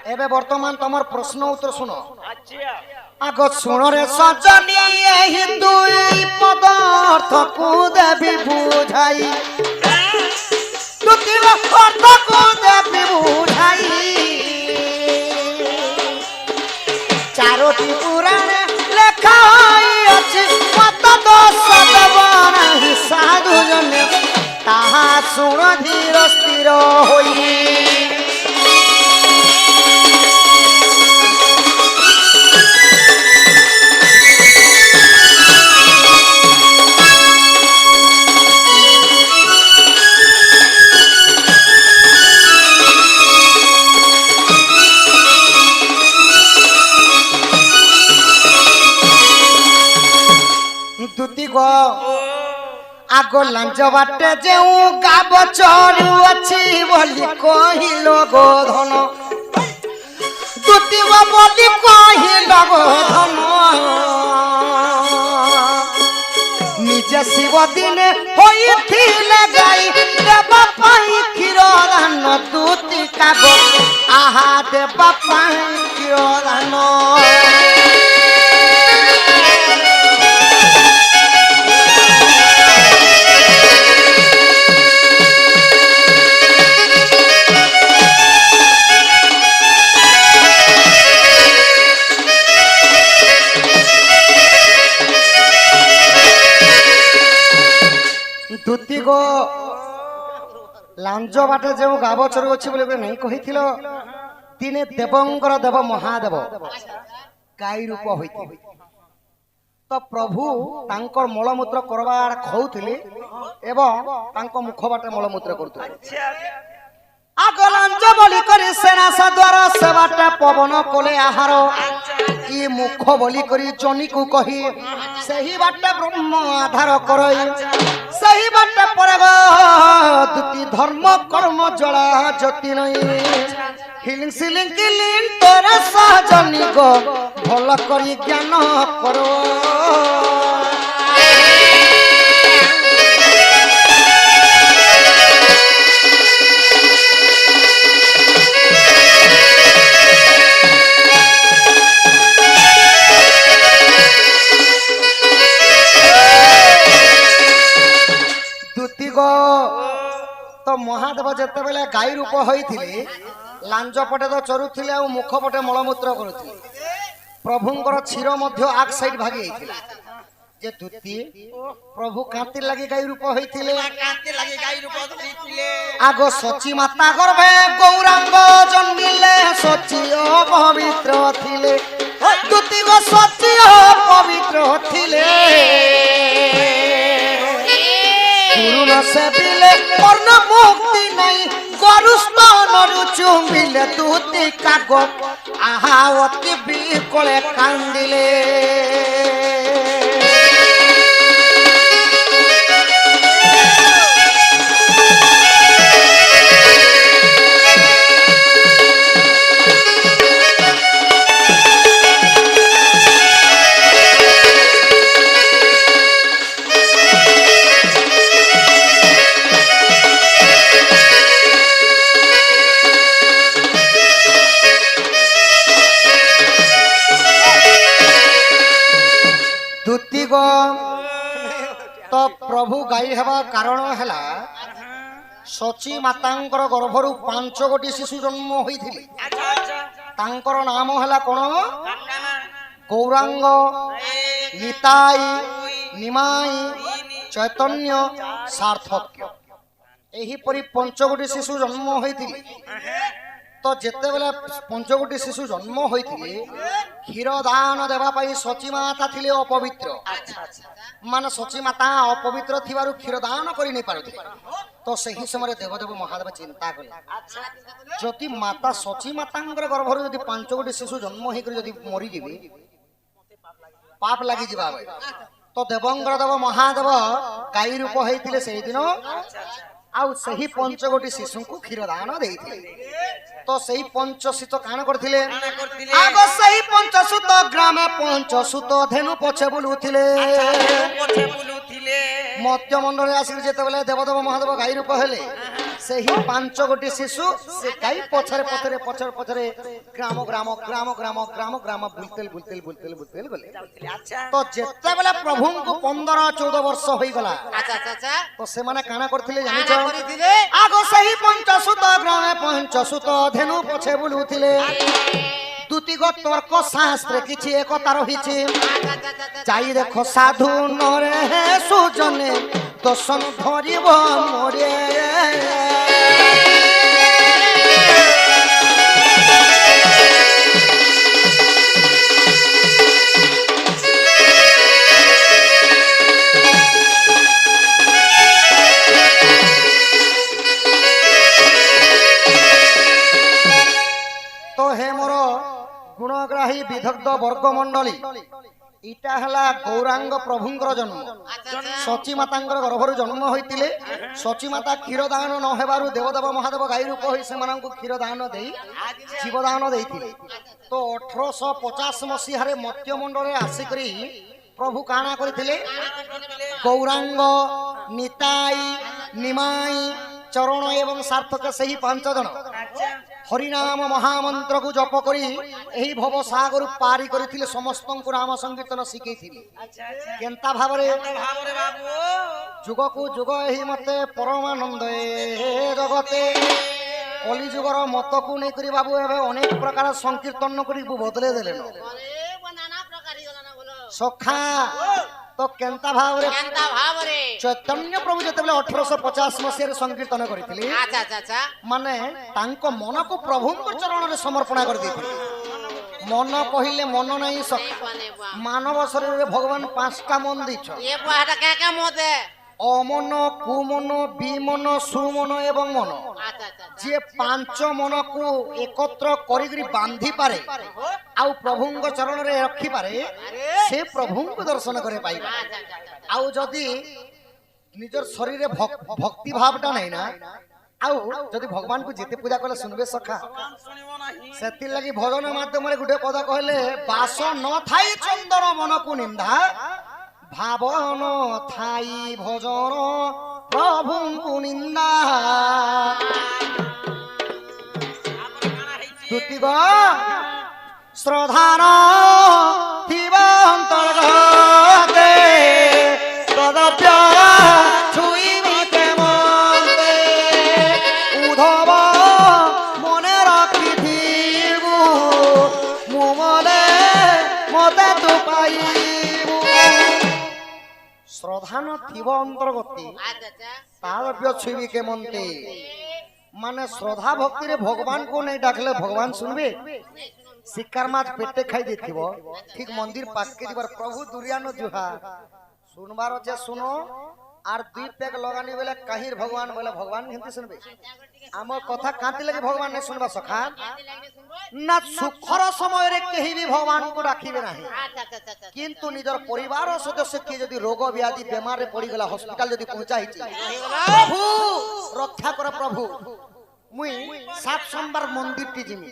एबे वर्तमान तमर प्रश्न उत्तर सुनो। आगो सुनो रे सजनी एही दुई पदार्थ को देबी बुझाई दुती अर्थ को देबी बुझाई चारोटी पुराण लेखा अछि मत दोष देवन साधु जन ताहा सुन धीर स्थिर होई आगो लांज बाटे जेऊ गाब चरू अछि बोली कहिलो गो धन दुतिव बोली कहिलो गो धन निजे शिव दिने होइथिले गाई देबा पाई क्षीर दान दुति कागो आहा देबा पाई क्षीर दान दुती गो लांज बाटे जो गाब चरू अच्छी बोले नहीं कही दिने देवंकर देव महादेव गाई रूप होती तो प्रभु तांकर मलमूत्र करवार खाऊले एवं तांको मुख बाटे मलमूत्र करते आगो लांज बोली करी सेना सद्वार से बाटे पवन कोले आहार ई मुख बोली करी जनी को कही सही बाटे ब्रह्म आधार करई सही बाटे पड़ेग दुति धर्म कर्म जड़ा जति नहीं हिलिंग सिलिंग किलिंग तोरे सहजनी गो भल करी ज्ञान करो तो महादेव जेते बेले गाई रूप होइथिले लांज पटे तो चरुथिले आ मुख पटे मलमूत्र करुथिले प्रभुंकर क्षीर मध्य आग साइड भागी आइथिला जे दुती प्रभु कांति लागि गाई रूप होइथिले कांति लागि गाई रूप होइथिले आगो सची माता गर्भे गौरांग जन्मिले सची पवित्र थिले दुती गो सची पवित्र थिले गुरु न सेबिले पूर्ण मुक्ति नहीं गरुस्तन चुंबिले दुती कागो आहा अति बिकले कांदिले तो प्रभु गाई हेबा कारण हैला सची मातांकर गर्भरु 5 गोटी शिशु जन्म होइथिले तांकर नाम हैला कोन गौरांग निताई निमाई चैतन्य सार्थक्य एही परि 5 गोटी शिशु जन्म होइथिले तो जेते बेले 5 गोटी शिशु जन्म होइथिले क्षीर दान देबा पई सची माता थिले अपवित्र माने सची माता अपवित्र थिबारु क्षीर दान करि नै पारुथि तो सही समय देवदेव महादेव चिंता कले जति माता सची मातांकर गर्भरु जति 5 गोटी शिशु जन्म होई करि जति मरि जिबे पाप लागि जिबा तो देवंगर देव महादेव गाई रूप होइथिले सेहि दिन आउ सही 5 गोटी शिशु को क्षीर दान देइथिले तो सही पंचसुत कान करथिले आगो सही पंचसुत ग्रामे पंचसुत धेनु पछे बुलुथिले मत्य मंडल आसी जेते बेले देवदेव महादेव गाई रूप हेले ସେହି ପାଞ୍ଚ ଗୋଟି ଶିଶୁ ସେ କାଇ ପଛରେ ପଛରେ ପଛରେ ପଛରେ ଗ୍ରାମ ଗ୍ରାମ ଗ୍ରାମ ଗ୍ରାମ ଗ୍ରାମ ଗ୍ରାମ ବୁଲତେଲ ଗଲେ। ତ ଯେତେବେଳେ ପ୍ରଭୁଙ୍କୁ 15-14 ବର୍ଷ ହୋଇଗଲା ତ ସେମାନେ କାଣା କରିଥିଲେ ଜାଣିଛ? ଆଗ ସେହି ପଞ୍ଚସୁତ ଗ୍ରାମେ ପଞ୍ଚସୁତ ଧେନୁ ପଛେ ବୁଲୁଥିଲେ। ଦୁତିକ ତର୍କ ଶାସ୍ତ୍ରେ କିଛି ଏକତା ରହିଛି। ଯାଇ ଦେଖ ସାଧୁ ନରେ ସୁଜନେ ଦର୍ଶନ ଧରିବ ମୋରେ। তো হে মোর গুণগ্রাহী বিদগ্ধ বর্গমণ্ডলী, ইটা হেলা গৌরাঙ্গ প্রভুঙ্কর জন্ম। সচী মাতাঙ্কর গর্ভରୁ জন্ম হইতিলে। সচী মাতা ক্ষীরদান ন হেবারু দেবদেব মহাদেব গাଈ রূপ হই সেমানଙ୍କୁ ক্ষীরদান দেই জীবদান ଦେଇଥିଲେ। তো 1850 মସିହାରେ মত্যমণ্ডଳରେ ଆସିକରି প্রভু কাଣା କରିଥିଲେ? গৌরাঙ্গ, নিতাই, নিমাই, চরণ এবং সার্থক সেই 5 জন হরিনাম মহামন্ত্র কু জপ করি এই ভব সাগর পারি করিଥିଲେ। ସମସ୍ତଙ୍କୁ ନାମ ସଂକୀର୍ତ୍ତନ ଶିଖେଇଥିଲେ। କେନ୍ତା ଭାବରେ? ଯୁଗକୁ ଯୁଗ ଏହି ମତେ ପରମାନନ୍ଦ ଏ ଜଗତେ। କଲି ଯୁଗର ମତକୁ ନେଇକରି ବାବୁ ଏବେ ଅନେକ ପ୍ରକାର ସଂକୀର୍ତ୍ତନ କରି ବଦଳେଇ ଦେଲେ। ସଖା তো কেন্তা ভাବରେ চৈতন্য প্রভু যেতবেলে 1850 মସିହାରେ সংকীর্তন କରିଥିଲେ, মানে ତାଙ୍କ ମନକୁ ପ୍ରଭୁଙ୍କ ଚରଣରେ ସମର୍ପଣ କରିଦେଇଥିଲେ। ମନ କହିଲେ ମନ ନାହିଁ ସଖା। ମାନବ ଶରୀରରେ ଭଗବାନ 5ଟା ମନ ଦେଇଛ। অমন, কুমন, বিমন, সুমন এবং মন। যে 5 মনকু একত্র করিকি বাঁধি পারে আউ প্রভুঙ্ক চরণরে রখি পারে সে প্রভুঙ্কু দর্শন করে পাইবে। আউ যদি নিজের শরীরে ভক্তি ভাবটা নাই না, আউ যদি ভগবান কু যেতে পূজা কলে শুনবে সখা। সেতির লাগি ভজন মাধ্যমে গোটে পদ কহিলে, বাস ন থাই চন্দন মনকু নিন্দা, ভাবন থাই ভজন প্রভুঙ্কু নিন্দা। দুতিগ শ্রদ্ধান থিবা অন্তর্গতে তদপ্য ছুইবি কেমতে। উদ্ধব মনে রাখিথিবু মুমলে মতে তু পাইবু। শ্রদ্ধান থিব অন্তর্গতি তদপ্য ছুইবি কেমতে। মানে শ্রদ্ধা ভক্তিরে ভগবান কো নেই ডাকলে ভগবান শুনবে? শিকার মাছ পেটে খাই দিথিব, ঠিক মন্দির পাককে দিবার প্রভু দুরিয়ান জুহা শুনবার আছে শুনো, আর 2 পেগ লগানি বেলে কাহির ভগবান বলে ভগবান হিন্দি শুনবে? আমার কথা কাঁতি লাগে ভগবান নে শুনবা সখা না। সুখর সময়ের কেহি বি ভগবান কো ডাকিবে নাহি, কিন্তু নিজের পরিবার সদস্য কি যদি রোগ ব্যাধি বেমারে পড়ি গলা, হসপিটাল যদি পৌঁছাইছি, প্রভু রক্ষা কর প্রভু, মুই 7 সোমবার মন্দিরটি জিমি।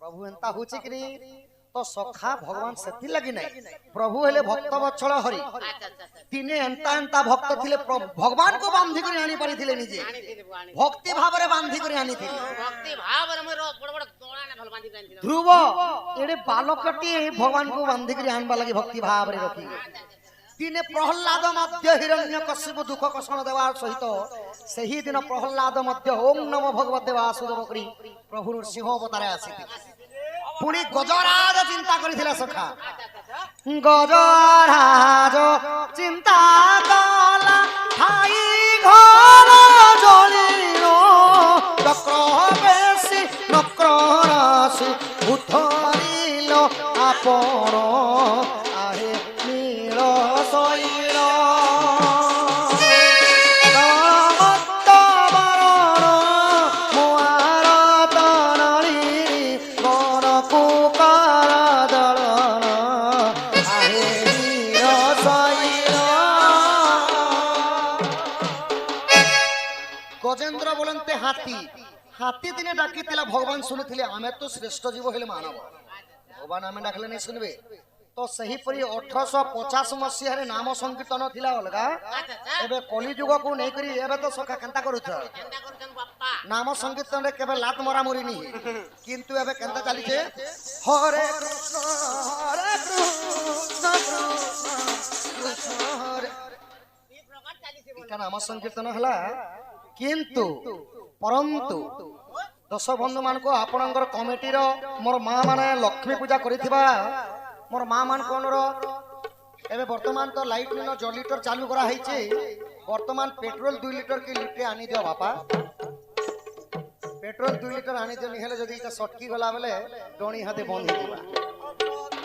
প্রভু এন্তা হচ্ছে কি নি? তো সখা ভগবান সেতি লাগি নাই। প্রভু হেলে ভক্ত বৎসল হরি। তিনে এন্তা এন্তা ভক্ত থিলে ভগবান কো বান্ধি করে আনি পারিଥିଲେ নিজে। ভক্তি ভাবরে বান্ধি করে আনিଥିଲେ। ধ্রুব এড়ে বালকটি ভগবান কো বান্ধি করে আনবা লাগি ভক্তি ভাবরে রখি। দিনে প্রহ্লাদ মধ্য হিরণ্য কশ্যপ দুঃখ কষণ দেওয়ার সহিত সেই দিন প্রহ্লাদ মধ্য ওম নমো ভগবতে বাসুদেব করি প্রভু নৃসিংহ অবতারে আসিଥିଲେ। পুনি গজরাজ চিন্তা করিଥିଲା সখা। গজরাজ চিন্তা কলা ঠাই ঘর জলিল, চক্র বেশি নক্র রাশি উদ্ধরিল আপন আহে নীল শৈল। গজেন্দ্র বলতে হাতি, হাতি দিনে ডাকিଥିଲା ভগবান শুনিଥିଲେ। আমি তো শ্রেষ্ঠ জীব হলে মানব, ভগবান আমি ডাকলে নেই শুনবে? तो सही परी 1850 मसीह नाम संकीर्तन थिला अलगा एबे कली जुग को नहीं करी एबे तो सखा केंता करूछ नाम संकीर्तन रे केबे लात मरा मरी नी किंतु एबे केंता चली छे हरे कृष्ण कृष्ण कृष्ण हरे इका नाम संकीर्तन हला किंतु परंतु दश बंधु मान को आपणकर कमिटी रो मोर मां माने लक्ष्मी पूजा करिथिबा मोर मां मान को अनुरोध एबे वर्तमान तो लाइट न जो लीटर चालू करा हैचे वर्तमान पेट्रोल 2 लीटर की लीटर आनी दियो बापा पेट्रोल 2 लीटर आनी दियो निहेले जदी इटा सटकी गला बेले डोणी हाथे बंद हिबा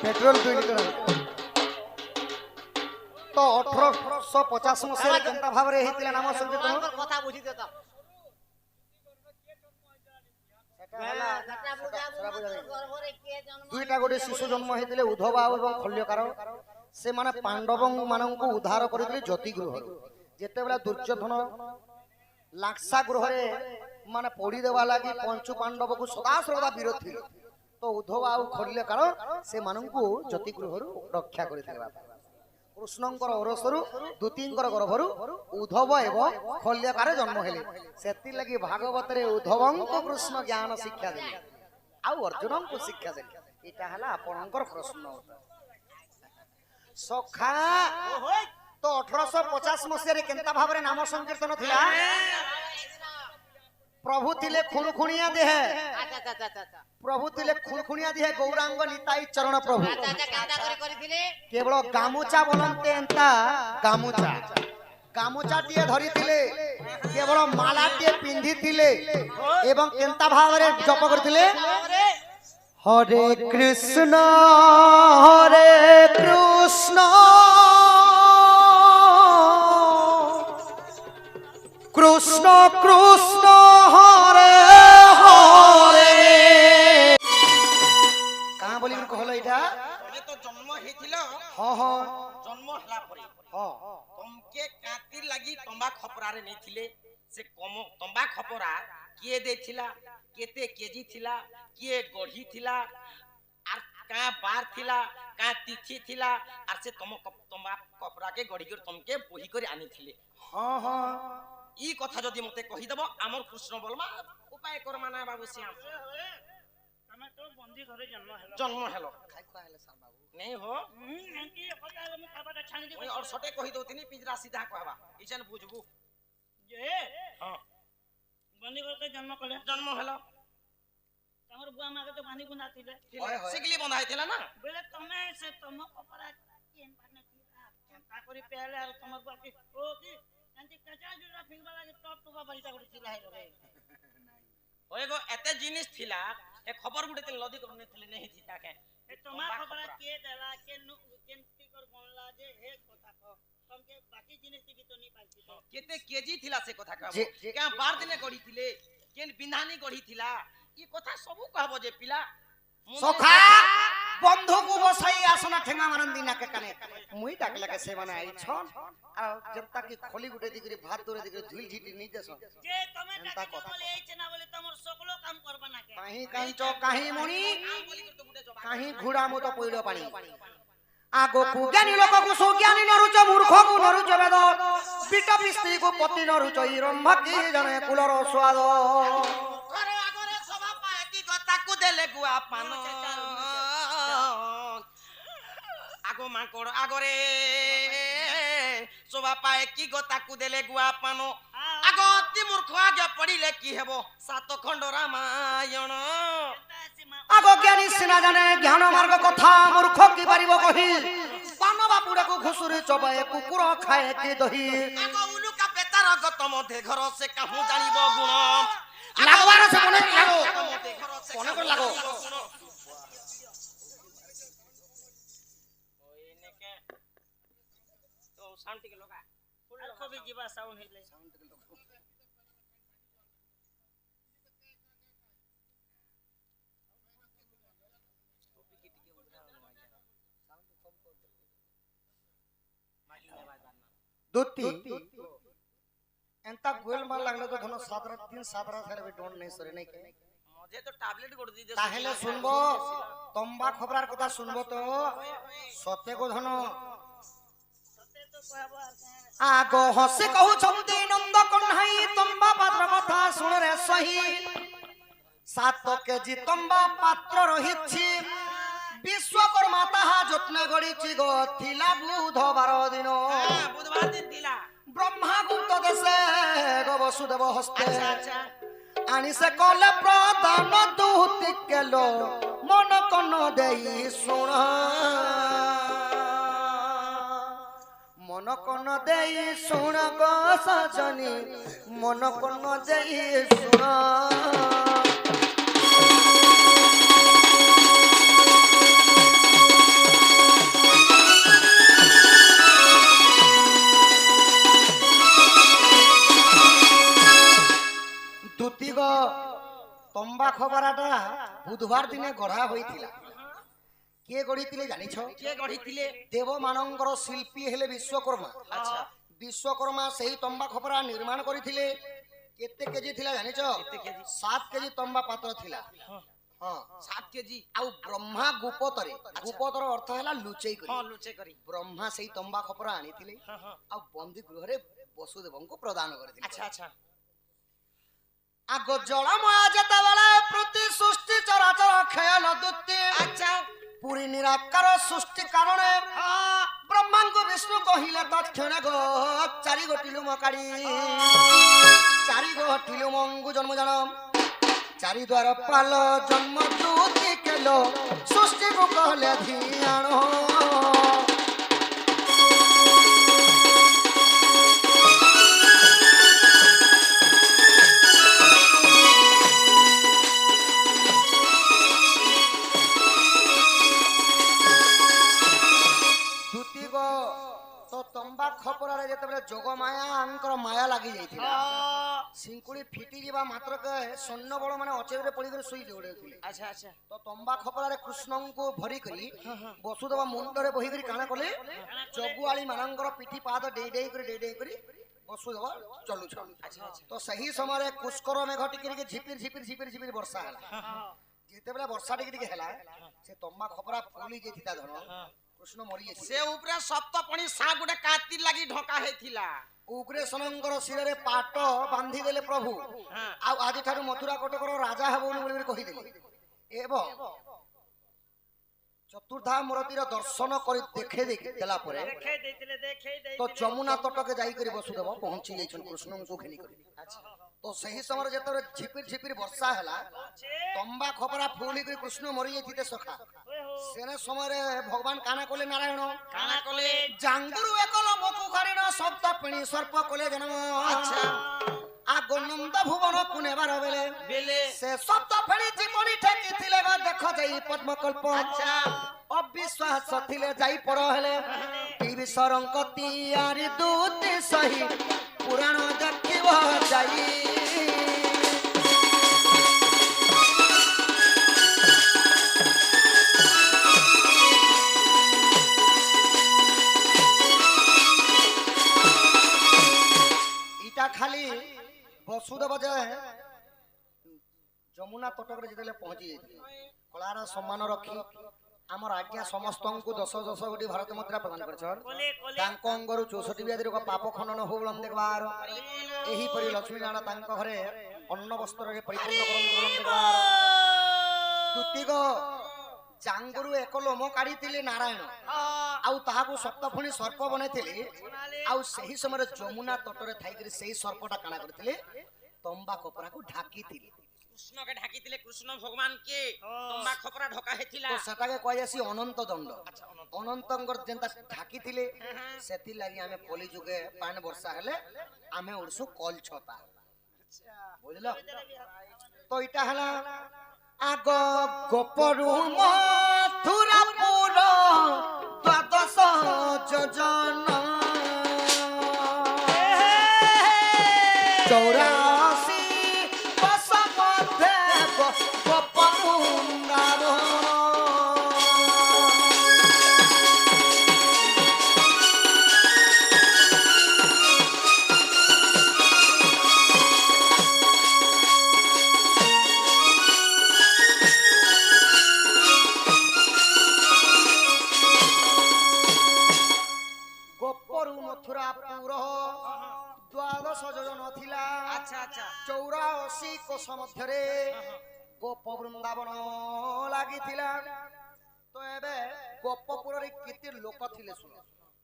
पेट्रोल 2 लीटर तो 1850 मसीहा केनता भाबरे हेतिला नाम संकीर्तन कथा बुझी देता दुईटा गोटे शिशु जन्म होते उद्धव और खल्यकार से माने पांडव मानक उद्धार करते ज्योति गृह जिते बेला दुर्योधन लाक्सा गृह माने पोड़ी देवा लगी पंचु पांडव को सदा सर्वदा विरोध थे तो उद्धव आ खल्यकार से मानक ज्योति गृह रक्षा करते कृष्णंकर औरसरु दूतींकर गर्भरु उद्धव एवं खल्यकार जन्म हेले सेति लगी भागवत रे उद्धवं को कृष्ण ज्ञान शिक्षा देले आ अर्जुन को शिक्षा देले इटा हला आपनकर प्रश्न सखा तो 1850 मसीह रे केनता भाबरे नाम संकीर्तन थिला प्रभु थिले खुणखुणिया देह प्रभु थिले खुणखुणिया देह गौरांग निताई चरण प्रभु केवल गामुचा बोलते एंता गामुचा गामुचा टिए धरी थिले केवल माला टिए पिंधी थिले एवं केनता भावरे जप करथिले हरे कृष्ण कृष्ण कृष्ण हरे हरे कहां बोली कहलो इटा तमे तो जन्म हेथिलो हां हां जन्म हला परे हां तमके काती लागि तंबा खपरा रे नै थिले से तंबा खपरा किए देथिला केते केजी थिला किए गढी थिला आर का बार थिला का तिथि थिला आर से तंबा खपरा के गढी कर तमके बोही कर आनी थिले हां हां ई कथा जदी मते कहि देबो हमर कृष्ण बोलमा उपाय कर माना बाबू श्याम हमें तो बंदी घरे जन्म हेलो खाइ खाइले सर बाबू नहीं हो एंकी कथा में खाबाटा छानी दे ओय और सटे कहि दोतिनी पिंजरा सीधा कहबा इसन बुझबू जे हां बंदी घरे जन्म कले जन्म हेलो तमर बुआ मागे तो बांधी गुना थिले सिगली बंधा हैतिला ना बोले तमे से तम कपड़ा केन पाने थिला ताकरी पहले और तमर बुआ की ओ की एंती कचा जुरा फिंगबा लागे टप टपा बरिता गुडी थिला है रे ओएगो एते जिनिस थिला ए खबर गुडे ते लदी करने थिले नहीं थी ताके ए तमा खबर के देला केन टिकर बनला जे हे कथा को तमके बाकी जिनिस की तो नहीं पाइती केते केजी थिला से कथा कहबो क्या 12 दिने गढी थिले केन बिंधानी गढी थिला ई कथा सबु कहबो जे पिला सखा बंधु को बसाई आसना ठेंगा मारन दिना के कने मुई डाकला के से माने आई छन आ जनता की खोली गुटे दिगरी भात दोरे दिगरी धुल झिटी नहीं देस जे तमे डाके बोले ए चना बोले तमर सकलो काम करबा ना के काहे कांचो काहे मुनी काहे घुड़ा मो तो पइलो पानी आगो को ज्ञानी लोक को सुज्ञानी नरुच मूर्ख को नरुच वेद पिट पिस्ती को पति नरुच ई रंभा की जने कुलर स्वाद घरे आगरे सभा पाए की गता को देले गुआ पान आगो माकोड़ आगरे सभा पाए की गता को देले गुआ पान आगो अति मूर्ख आगे पड़िले की हेबो सात खंड रामायण आगो ज्ञानी सिना जाने ज्ञान मार्ग कथा मूर्ख की पारिबो कहि पान बापुडा को घुसुरी चबाए कुकुर खाए की दही आगो उलु का पेतार गत मधे घर से काहू जानिबो गुण लागवार से कोने लागो कोने कर लागो ओइने के तो शांति के लोगा फुल कभी जीवा साउंड हेले दुती एंता गोल मार लागले तो धनो 7 रात 3 7 रात हेले डोंट नहीं सरे नहीं के যে তো ট্যাবলেট করে দিতে তাহলে শুনবো তম্বা খবরার কথা শুনবো তো সতে গো ধন সতে তো কহব আর কেন আগ হসে কহুছন্তি নন্দ কন্হাই তম্বা পাত্র কথা শুনে রে সহি 7 কেজি তম্বা পাত্র রহিছি বিশ্বকর্মা তাহা যত্নে গড়িছি গো থিলা বুধবার দিন হ্যাঁ বুধবার দিন দিলা ব্রহ্মা গুপ্ত দেশে গো বসুদেব হস্তে আচ্ছা আচ্ছা আনিসে কলে প্রদান দুতি কেল মন কন দেই শুণ মন কন দেই শুণ গো সজনী মন কন দেই শুণ দুতিগ তম্বা খবরাটা বুধবার দিনে গড়া হয়েছিলা কে গড়িছিলে জানিছ কে গঢ়িଥିଲେ দেব ମାନଙ୍କର শিল্পী হেলে বিশ্বকর্মা আচ্ছা বিশ্বকর্মা সেই তম্বা খবরা নির্মাণ করিଥିଲେ কেতে কেজি ଥିଲା জানিছ কেতে কেজি? 7 কেজি তম্বা পাତ୍ର ଥିଲା ହଁ 7 কেজি ଆଉ ବ୍ରହ୍ମା ଗୁପତରେ ଗୁପତର ଅର୍ଥ ହେଲା ଲୁଚେଇ କରି ହଁ ଲୁଚେ କରି ବ୍ରହ୍ମା ସେଇ ତମ୍ବା ଖପରା ଆଣିଥିଲେ ହଁ ହଁ ଆଉ ବନ୍ଦୀ ଗୃହରେ ବସୁଦେବଙ୍କୁ ପ୍ରଦାନ କରିଥିଲେ আচ্ছা আচ্ছা ଆଗ ଜଳମୟ ଯେତେବେଳେ ପ୍ରତି ସୃଷ୍ଟି ଚରାଚର ଖେଳ ଦୁତି আচ্ছা ପୁରୀ ନିରାକାର ସୃଷ୍ଟି କାରଣେ ବ୍ରହ୍ମାଙ୍କୁ ବିଷ୍ଣୁ କହିଲେ ତତ୍କ୍ଷଣ ଗୋ 4 ଗୋଟି ଲୁମ କାଢି 4 ଗୋଟି ଲୁମଙ୍କୁ ଜନ୍ମ ଜାଣ 4 ଦ୍ୱାର ପାଲ ଜନ୍ମ ଦୁତି କେଲ ସୃଷ୍ଟିକୁ କହିଲେ ଧିଆଣ ତମ୍ବା ଖପରାରେ ଯେତେବେଳେ ଯୋଗ ମାୟାଙ୍କର ମାୟା ଲାଗି ଯାଇଥିଲା ସିଙ୍କୁଳି ଫିଟି ଯିବା ମାତ୍ରକେ ସୈନ୍ୟ ବଳ ମାନେ ଅଚେତରେ ପଡିକରି ଶୋଇ ଯୋଉଥିଲେ আচ্ছা আচ্ছা ତ ତମ୍ବା ଖପରାରେ କୃଷ୍ଣଙ୍କୁ ଭରି କରି ବସୁଦେବ ମୁଣ୍ଡରେ ବହିକରି କାଣା କଲେ ଜଗୁଆଳି ମାନଙ୍କର ପିଠି ପାଦ ଡେଇ ଡେଇ କରି ବସୁଦେବ ଚଲୁଛନ୍ আচ্ছা আচ্ছা ତ ସେହି ସମୟରେ ପୁଷ୍କର ମେଘ ଟିକେ ଟିକେ ଝିପିରି ବର୍ଷା ହେଲା ଯେତେବେଳେ ବର୍ଷା ଟିକେ ଟିକେ ହେଲା ସେ ତମ୍ବା ଖପରା ଫୁଲି ଯାଇଥିଲା ଧନ କୃଷ୍ଣ ମରି ଯାଇଥିଲେ ସେ ଉପରେ ସପ୍ତପଣି ସା ଗୋଟେ କାତି ଲାଗି ଢଙ୍କା ହେଇଥିଲା ଉଗ୍ରେସନଙ୍କର ଶିରରେ ପାଟ ବାନ୍ଧି ଦେଲେ ପ୍ରଭୁ ଆଉ ଆଜିଠାରୁ ମଥୁରା କଟକର ରାଜା ହେବ ବୋଲି କହିଦେଲେ ଏବଂ ଚତୁର୍ଦ୍ଧା ମୂରତିର ଦର୍ଶନ କରି ଦେଖେଇ ଦେଲା ପରେ ଦେଖେଇ ଦେଇଥିଲେ ତ ଯମୁନା ତଟକେ ଯାଇକରି ବସୁଦେବ ପହଞ୍ଚି ଯାଇଛନ୍ତି କୃଷ୍ଣଙ୍କୁ ଘେନି କରି ତ ସେହି ସମୟରେ ଯେତେବେଳେ ଝିପିରି ବର୍ଷା ହେଲା ତମ୍ବା ଖପରା ଫୁଲି କରି କୃଷ୍ଣ ମରି ଯାଇଥିଲେ ସଖା ସେନେ ସମୟରେ ଭଗବାନ କାଣା କଲେ ନାରାୟଣ କାଣା କଲେ ଜାଙ୍ଗୁରୁ ଏକଲ ମକୁ ଖାରିଣ ଶବ୍ଦ ପିଣି ସର୍ପ କଲେ ଜନ୍ମ আচ্ছা ଆଗ ନନ୍ଦ ଭୁବନକୁ ନେବାର ବେଲେ বেলে ସେ ଶବ୍ଦ ଫେଣି ଜୀବନି ଠେକିଥିଲେ ଗା ଦେଖ ଯାଇ ପଦ୍ମକଳ୍ପ আচ্ছা ଅବିଶ୍ୱାସ ଥିଲେ ଯାଇ ପଡ ହେଲେ ବିଶ୍ୱରଙ୍କ ତିଆରି ଦୂତି ସହି ପୁରାଣ ଦେଖିବ ଯାଇ ଇଟା ଖାଲି ବସୁଦେବ ଯେ ଯମୁନା ତଟରେ ଯେତେବେଳେ ପହଞ୍ଚି ଯାଇଥିଲେ କଳାର ସମ୍ମାନ ରଖି ଆମର ଆଜ୍ଞା ସମସ୍ତଙ୍କୁ 10 ଗୋଟି ଭାରତ ମୁଦ୍ରା ପ୍ରଦାନ କରିଛନ୍ତି ତାଙ୍କ ଅଙ୍ଗରୁ 64 ବ୍ୟାଧିର ପାପ ଖଣ୍ଡନ ହଉ ବଳନ୍ଦ ଦେଖବାର ଏହିପରି ଲକ୍ଷ୍ମୀ ନାରାୟଣ ତାଙ୍କ ଘରେ ଅନ୍ନ ବସ୍ତ୍ରରେ ପରିପୂର୍ଣ୍ଣ କରନ୍ତି ତୁତିକ ଜାଙ୍ଗୁରୁ ଏକ ଲୋମ କାଢିଥିଲେ ନାରାୟଣ ଆଉ ତାହାକୁ ସପ୍ତଫୁଣି ସର୍ପ ବନେଇଥିଲେ ଆଉ ସେହି ସମୟରେ ଯମୁନା ତଟରେ ଥାଇକରି ସେହି ସର୍ପଟା କାଣା କରିଥିଲେ ତମ୍ବା କପରାକୁ ଢାକିଥିଲେ কৃষ্ণকে ঢাকিছিলে কৃষ্ণ ভগবান কে তম্বা খপরা ঢকা হেতিলা তো সেটাকে কয়াসি অনন্ত দণ্ড অনন্তঙ্কর যেনতা ঢাকিଥିଲେ সেতি লাগি আমি কলি যুগে পানি বর্ষা হেলে আমি উড়সু কল ছতা বুঝলো তো এটা হলা আগ গোপরু মথুরাপুর দ্বাদশ যোজন 84 বস মধ্যে গোপরু নাম କୋଶ ମଧ୍ୟରେ ଗୋପ ବୃନ୍ଦାବନ ଲାଗିଥିଲା। ତ ଏବେ ଗୋପପୁରରେ କେତେ ଲୋକ ଥିଲେ ଶୁଣ।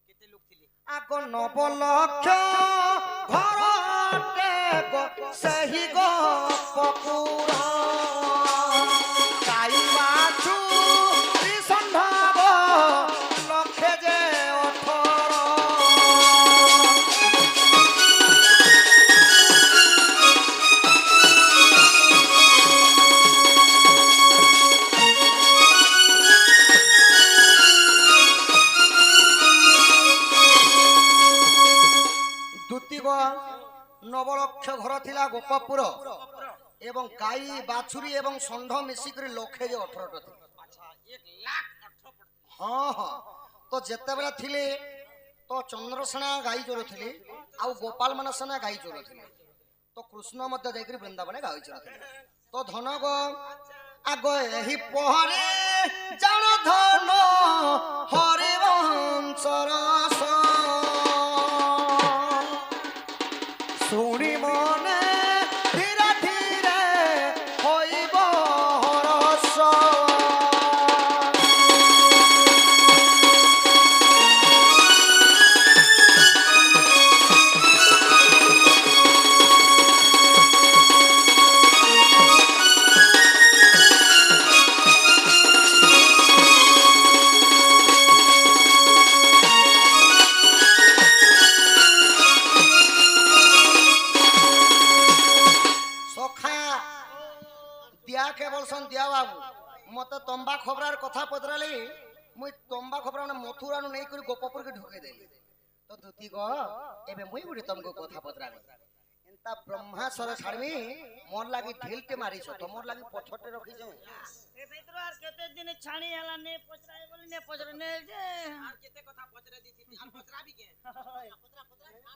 କେତେ ଲୋକ ଥିଲେ? ଆଗ 9 ଲକ୍ଷ ଘରଟେ ସେହି ଗୋପପୁର ଗାଈ ବାଛୁରୀ ଷଣ୍ଢ ଲକ୍ଷେ ଯେ 18। ଦ୍ୱିତୀୟ 9 ଲକ୍ଷ ଘର ଥିଲା ଗୋପପୁର ଏବଂ ଗାଈ ବାଛୁରୀ ଏବଂ ଷଣ୍ଢ ମିଶିକରି ଲକ୍ଷେ ଯେ 18ଟା ଥିଲା। ଆଚ୍ଛା 1,18,000 ପଡିଥିଲା। ହଁ ହଁ। ତ ଯେତେବେଳେ ଥିଲେ ତ ଚନ୍ଦ୍ରସେନା ଗାଈ ଚରୁଥିଲେ ଆଉ ଗୋପାଳ ମାନ ସେନା ଗାଈ ଚରୁଥିଲେ। ତ କୃଷ୍ଣ ମଧ୍ୟ ଯାଇକରି ବୃନ୍ଦାବନେ ଗାଈ ଚରୁଥିଲେ। ତ ଧନ ଗো ଆଗ ଏହି ପହରେ ଜାଣ ଧନ ହରିବଂଶର ଶୁଣି ମନେ ଧୀରେ ଧୀରେ ହୋଇବ ହରସ। दिया के बोलसन दिया बाबू मत तंबा खबरार कथा पचराली मुई तंबा खबरा मथुरा नु नहीं करी गोपपुर के ढुके देली। तो धुती गो एबे मुई गुडी तुमको कथा पचराली एंता ब्रह्मा सर छाड़मी मोर लागी ढीलटे मारी छ तो मोर लागी पछटे रखी छ। ए भीतर आर केते दिन छाणी हला ने पचराए बोली ने पचरने जे আর কেতে কথা পচরে দিছি আর পচরাবি কে?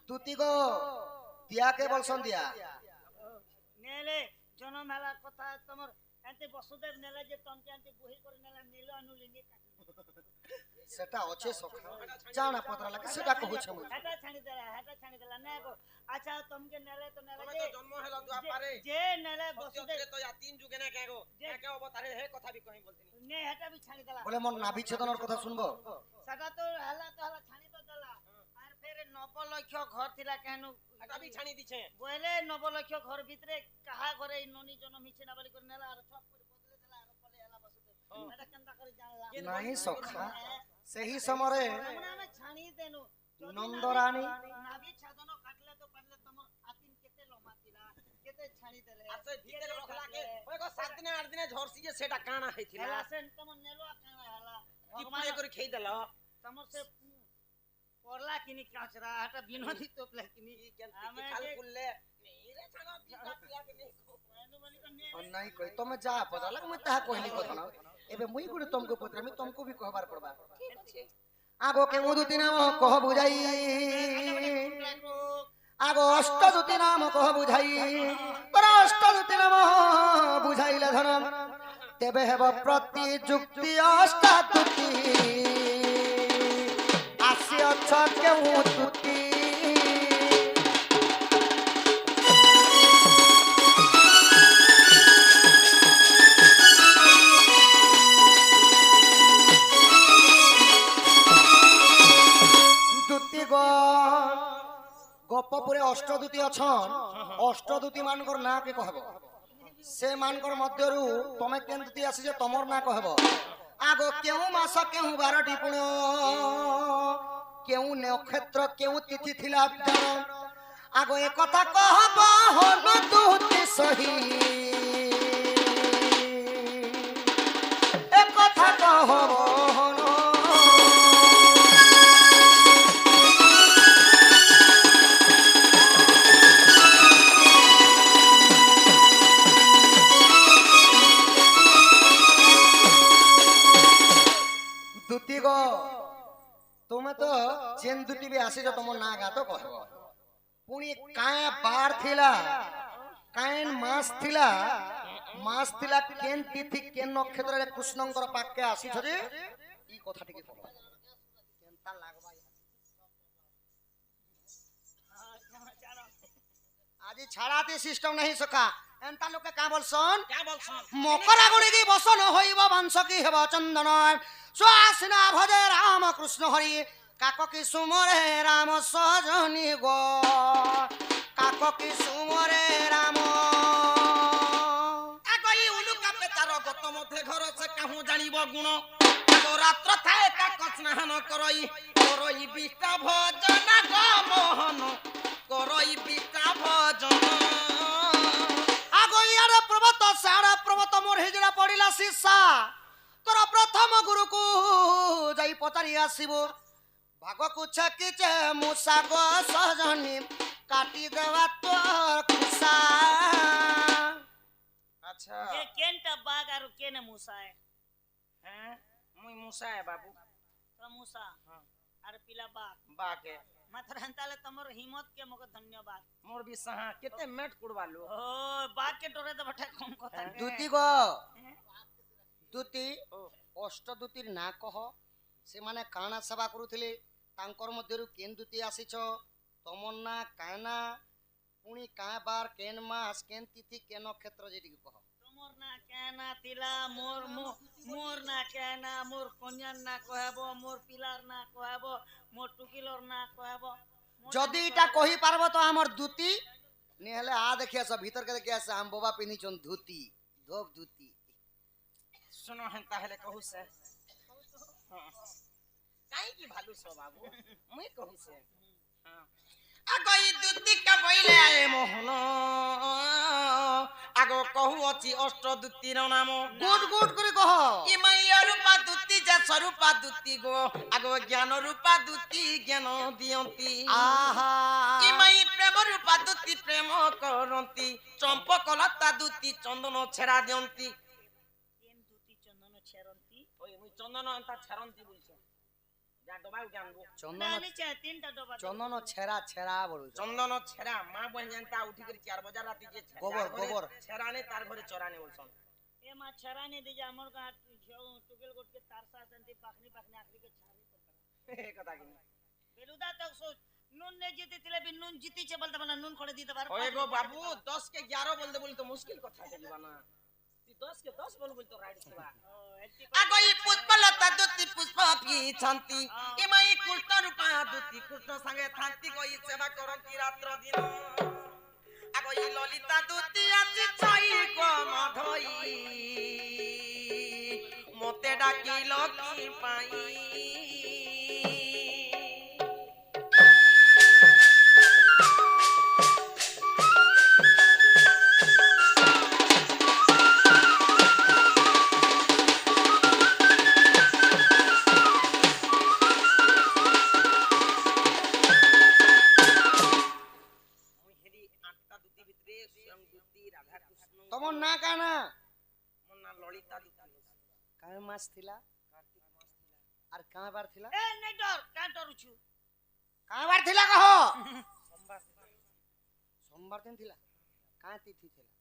धुती गो दिया के बोलसन दिया नेले जन्म हला कथा तमर एते वसुदेव नेला जे तमके एते बोही करे नेला नीलो अनुलिंगे काटी सेटा अच्छे सखा जाना पतरा लगे सेटा कहू छ मुई हेटा छाणी देला ने को अच्छा तुमके नेले तो नेला তুমি তো জন্ম হলো দুয়া পারে जे नेले वसुदेव তো या 3 যুগে না কেগো কে অবতারে হে কথা বি কই বলতিনি ने हेटा भी छाणी देला बोले मन नाभि छेदनर कथा सुनबो सदा तो हला छाणी तो देला आर फेर 9 लक्ष घर थिला केनु এটা বি ছানি দিছে बोले 9 लक्ष घर भितरे कहा घरे नोनी जन्म हिचे ना बोली कर नेला आर सब कर बदले देला आर पले हला वसुदेव एटा केनता कर जानला नहीं सखा सही समय हमरा में छाणी देनु नंदरानी नाभि छादनो काटले तो पड़ले तमर आतिन केते लमा थिला केते छाणी देले আর সে ভিতরে রখলা কে ওই গো 7 দিন 8 দিনে ঝরসি যে সেটা কানা হইছিল হেলা সেন তমর নেলো কানা হেলা কি পুরে করে খেই দেল तमर से परला किनी काचरा हटा बिनोदी तोपला किनी আমি খাল খুললে রে ছানা পিতা পিয়া কে নেই और नहीं कोई तुम जा पता लग मैं ताहा कहली कथा ना एबे मुई गुडी तुमको पत्र में तुमको भी कहबार पड़बा आगो के उदुति नाम कह बुझाई आगो अष्टदुति नाम कह बुझाई पर अष्टदुति नाम बुझाइले धन तेबे हेब प्रति जुक्ति अष्टदुति आसी अछ के उदुति गोपपुरे अष्टदूती अछन अष्टदूती मानकर ना के कहबो से मानकर मध्यरु तमे केन दूती आसी जे तमर ना कहबो आगो केउ मास केउ 12 पुण केउ नक्षत्र केउ तिथि थिला आगो ए कथा कहबो हन दूती सही ए कथा कहबो हन तुम्हें तो जेन दुटी भी आसी जो तुम ना गा तो कहबो पुणी काय बार थिला कायन मास थिला केन तिथि केन नक्षत्र रे कृष्णंकर पाके आसी छजे ई कथा टिके कहबो केनता लागबा आज छाड़ाती सिस्टम नहीं सका এন্তা লোকে কা বলছন क्या बोलसन মকরা গুড়ি কি বসন হইব বংশ কি হেব চন্দন সুয়াসিনা ভজে রাম কৃষ্ণ হরি কাক কি সুমরে রাম সজনি গো কাক কি সুমরে রাম আগই উলু কাপে তার গত মধ্যে ঘর সে কাহু জানিব গুণ আগো রাত্র থায়ে কাক স্নান করই করই বিষ্ণা ভজন গো মোহন করই বিষ্ণা ভজন আগো ইয়ারে পর্বত সাড়া পর্বত মোর হিজড়া পড়িলা শিষ্যা তোর প্রথম গুরুকু যাই পচারি আসিব ভাগকু ছাকিছে মূষা গো সজনি কাটি দেওয়া তোর কুসা আচ্ছা যে কেনটা বাঘ আর কেনে মুসায় হ্যাঁ মুই মুসায় বাবু তো মুসা হ্যাঁ আর পিলা বাঘ বাকে মাত্র তাহলে তোমার হিম্মত কে মকে ধন্যবাদ মোর বি সাহা কেতে মেট কুড়বালু ও বাঘ কে ডরে দেবটা কম কথা কে। দুতি গো হ্যাঁ? দুতি ও অষ্টদূতির না কহ ସେମାନେ କାଣା ସେବା କରୁଥିଲେ ତାଙ୍କର ମଧ୍ୟରୁ କେନ୍ ଦୂତି ଆସିଛ ତମର ନା କାନା ପୁଣି କାଁ ବାର କେନ୍ ମାସ କେନ୍ ତିଥି କେନ୍ ନକ୍ଷତ୍ର ଯେ ଟିକେ କହ তোমার না কেনা তিলা মোর না কেনা মোর কন্যার না কহেব মোর পিলার না কহেব মোর টুকিলর না কহেব ଯଦି ଏଇଟା କହିପାରବ ତ ଆମର ଦୂତି ନେହେଲେ ଆ ଦେଖି ଆସ ଭିତରକେ ଦେଖି ଆସ ଆମ ବୋବା ପିନ୍ଧିଛନ୍ ଧୋତି ଧୋବ ଧୋତି सुनो हेन्ता हेले कहू से काई की भालू सो बाबू मुई कहू से আগই দুতি কা বইলে আয়ে মোহন আগো कहू अछि অষ্ট দুতির নাম গুড গুড করে কহ ইমাই রূপা দুতি যা স্বরূপা দুতি গো আগো জ্ঞান রূপা দুতি জ্ঞান দিয়ন্তি আহা ইমাই প্রেম রূপা দুতি প্রেম করন্তি চম্পক লতা দুতি চন্দন ছেড়া দিয়ন্তি কেন দুটি চন্দন ছেরন্তি ওই মুই চন্দন আনতা ছারন্তি বলছো যা ডবাই জানবো না চন্দন নিচে তিনটা ডবা চন্দন ছেড়া ছেড়া বলুছ চন্দন ছেড়া মা বোন জানতা উঠি করে 4 বাজার রাতি যে গোবর, গোবর। ছেড়ানে তার ঘরে চরানে বলছন এ মা ছড়ানে দিজে আমার গা টুকেল গোটকে তার সাথে পাখনি পাখনি আখরি কে ছাড়ি এ কথা কি বেলুদা তো নুন নে জিতে তিলে বি নুন জিতিছে বলতে মানে নুন করে দিতে পারো ওই গো বাবু 10 के 11 বলতে বলি তো মুশকিল কথা দেবা না তুই 10 के 10 বল তো রাইট ছিবা আগই পুষ্পলতা দুতি পুষ্প পিছন্তি ইমাই কৃষ্ণ রূপা দুতি কৃষ্ণ সঙ্গে থান্তি গই সেবা কর কি রাত্র দিন আগই ললিতা দুতি আছে ছাই গো মাধই মতে ডাকিল কি পাই ତମର ନା କାଣା ললিতা দুতি କାଁ ମାସ ଥିଲା আর কাঁ বার ଥିଲା এ নাই ডর কা ডরুছু কাঁ বার ଥିଲା কহ সোমবার সোমবার দিন ଥିଲା কাঁ তিথি ଥିଲା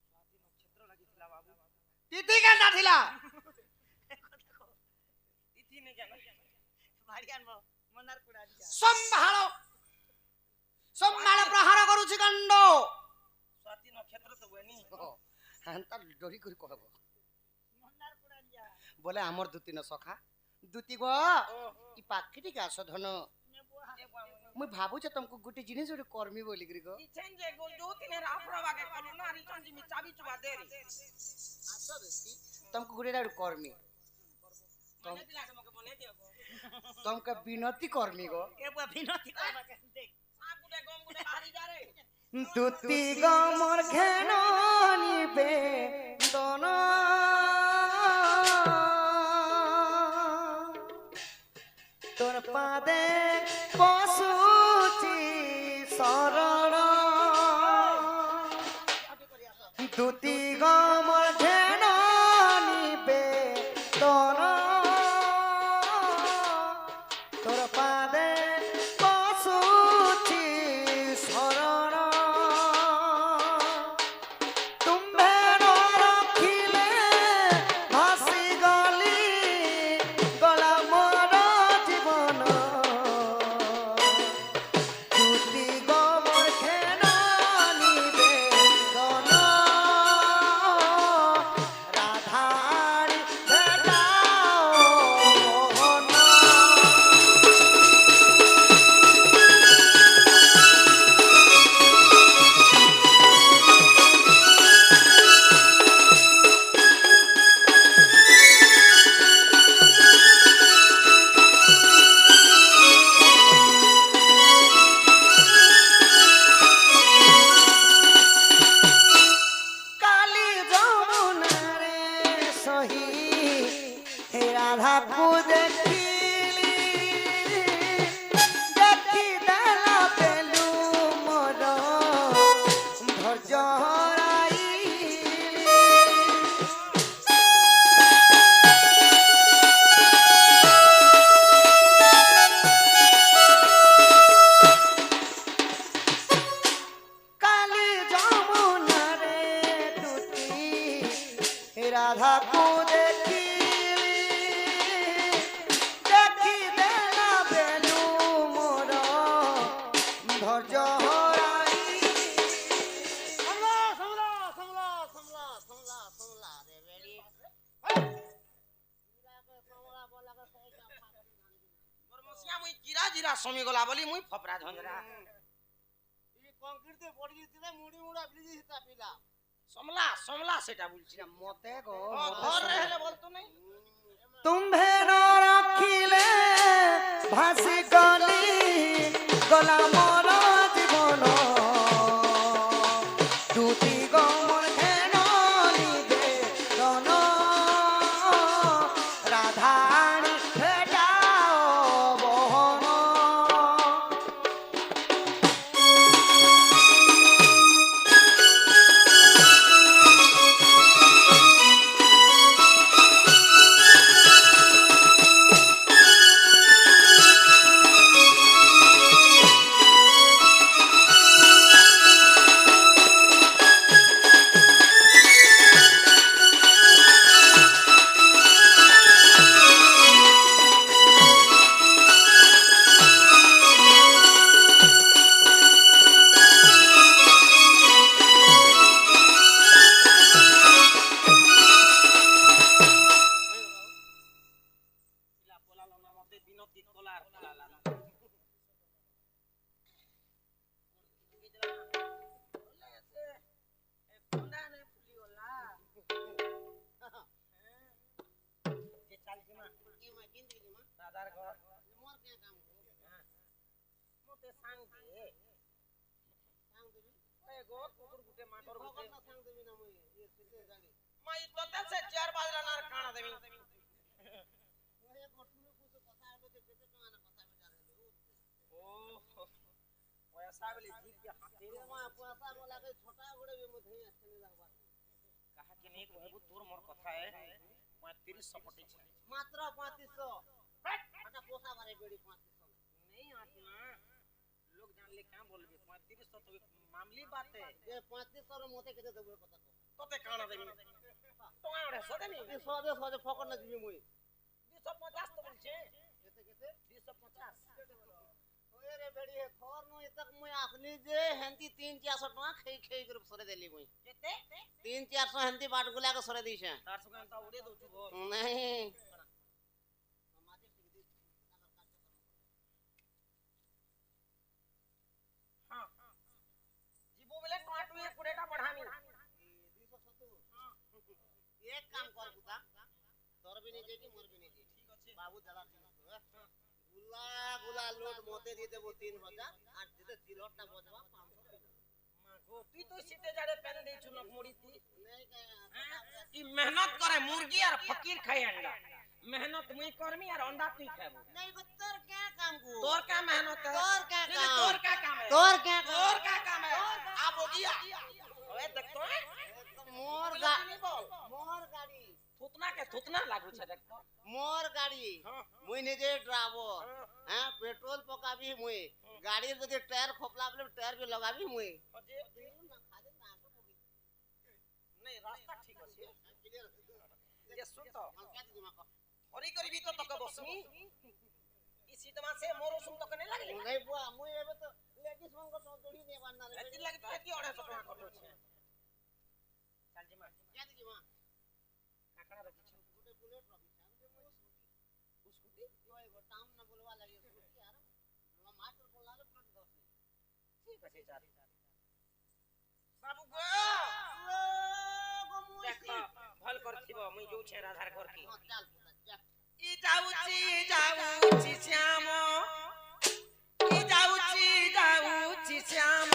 স্বাধীন নক্ষত্র লাগিଥିଲା বাবু তিথি কেনটা ଥିଲା তিথি নে জানা বাড়ি আনবো মনার কুড়া দিয়া সম্ভাଳ সম্ভাଳ প্রহার କରୁଛି কাণ্ড স্বাধীন নক্ষত্র তো বনি হেন্তা ডরি করে কহব মনার কুড়া দিয়া বলে আমার দুতি ন সখা দুতি গো ই পাখি ঠিক আস ধন মুই ভাবুছে তোমাকে গোটে জিনিস গোটে কর্মী বলি করি গো ইছেন যে গো দুতিনে রাফরা বাগে কলু না রিচন জিমি চাবি চুবা দে রে তোমাকে গোটে গোটে কর্মী মনে দিলা কে মকে বনে দিও গো তোমাকে বিনতি কর্মী গো কে বুয়া বিনতি করবা কে দেখ সাপ গুডে গম গুডে হারি যা রে দুতি গো মোর ঘেন নিবে দন তোর পাদে পশুচি শরণ দুতি গো মোর ঘেন নিবে দন তোর পাদে পশুচি শরণ তুম্ভে রক্ষি রাধাকু দেখিলি দেখি দেলা পেলু মোর ধৈর্য হরাইলি কালি যমুনারে দুটি রাধাকু দেখিলি দেখি দেলা বেলু মোর ধৈর্য হরাইলি বর্মসিয়া মুই কিরা জিরা সমি গলা বলি মুই ফপরা ঝঞ্জরা সমলা সমলা সেটা বলছি না মতে গো ধর হেলে বলতো নাই तुम्भे न रखिले भासी गली गला मोर जीवन दुती गो मोर घेन निवेदन राधाणी भेटाओ बहन পিলা পোলালো না মতে বিনতি কলার পোলালা না দাদার ঘর মতে সাং দিয়ে গো কুকুর গুটে মাটর গুটে মাই তোতে সে চার বাজলা না কানা দেবি ও পয়সা বলে জিত के हाथे रे मा पैसा बोला के छोटा गोड़े भी मुझे अच्छे नहीं लगवा कहा कि नहीं कहबू तोर मोर कथा है 3500 पटी छे मात्र 3500 अच्छा पोसा मारे बेड़ी 3500 नहीं आत्मा लोग जान ले क्या बोलबे 3500 तो मामूली बात है ये 3500 रो मोते केते देबो कथा तोते काना देबी तो आड़े सोदे नहीं 100 फकड़ न दिबी मुई 250 तो बोलछे केते केते 250 ओए रे बेड़ी है खर नो तक मुई आखली जे हेंती 3-400 टका खई खई कर सरे देली मुई केते 3-400 हेंती बाट गुला के सरे दीछे 400 का उड़े दो छु बोल नहीं हां जीबो बोले काटू ये पुरेटा बढ़ामी 270 एक काम कर पुता तोर भी नहीं जेगी मोर भी नहीं जेगी ठीक আছে बाबू जला गुला गुला लोट मोते दे देबो 3000 আর যেতে জিলটটা বজবা 500 मागो তুই তো সিটে জাড়ে পেন দেই छु नक मुड़ी ती नहीं कहे ई मेहनत करे मुर्गी और फकीर खाए अंडा मेहनत मुई करमी और अंडा तू खाबो नहीं बत्तर क्या काम को तोर क्या मेहनत है तोर क्या नहीं, काम तोर क्या काम है तोर क्या तोर क्या काम है आप हो गया ओए देख तो है मोर नहीं बोल मोर गाड़ी थुतना लागू छे देख तो मोर गाड़ी हां मुई निजे ड्राइवर हां पेट्रोल पकाबी मुई गाड़ी रे टायर खोपला बले टायर भी लगाबी मुई अजे नहीं रास्ता ठीक है ये सुन तो हरी करबी तो तक बसनी इसी तमा से मोर सुन तक नहीं लागले नहीं बुआ मुई एबे तो लेडीज मन को तो जोड़ी नहीं बनना रे एती लागी तो एती 250 टका कटो छे चल जी मां क्या दी मां काकड़ा रखी छु गोटे बुलेट रखी छे स्कूटी जो एगो टाउन न बोलवा लगी स्कूटी यार मात्र बोला रे फ्रंट दस ठीक है चार बाबू गो देखो भल करथिबो मुई जो छे आधार कर की चल चल ई जाउची श्याम ई जाउची श्याम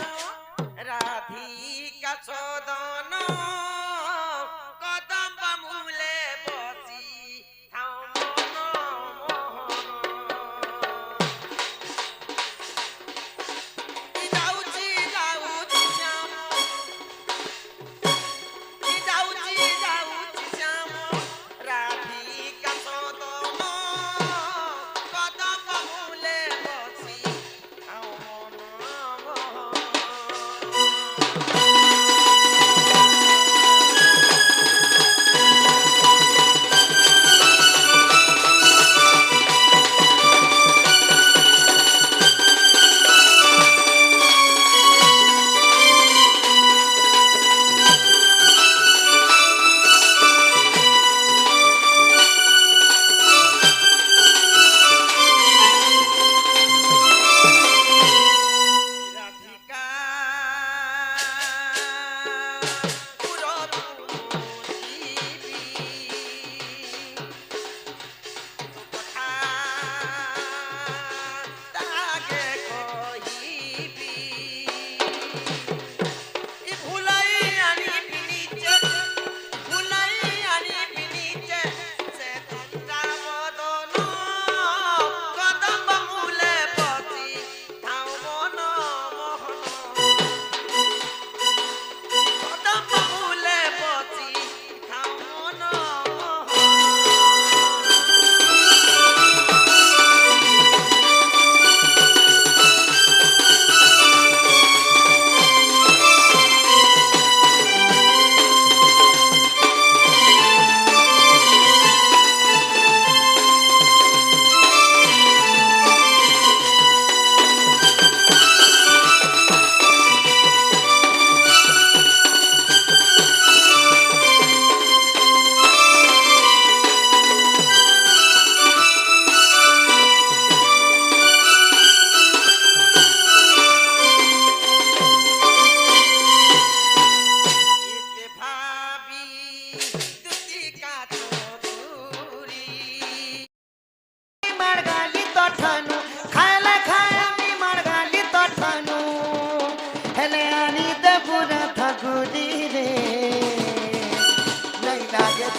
राधिका सदन कदम मूले बसी थाम मन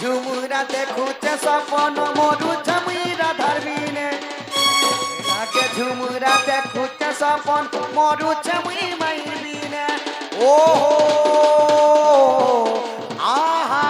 ঝুমুরা দেখুছে সপন মরুছে মুই রাধার বিনে লাগে ঝুমুরা দেখুছে সপন মরুছে মুই মাইর বিনে ও আহা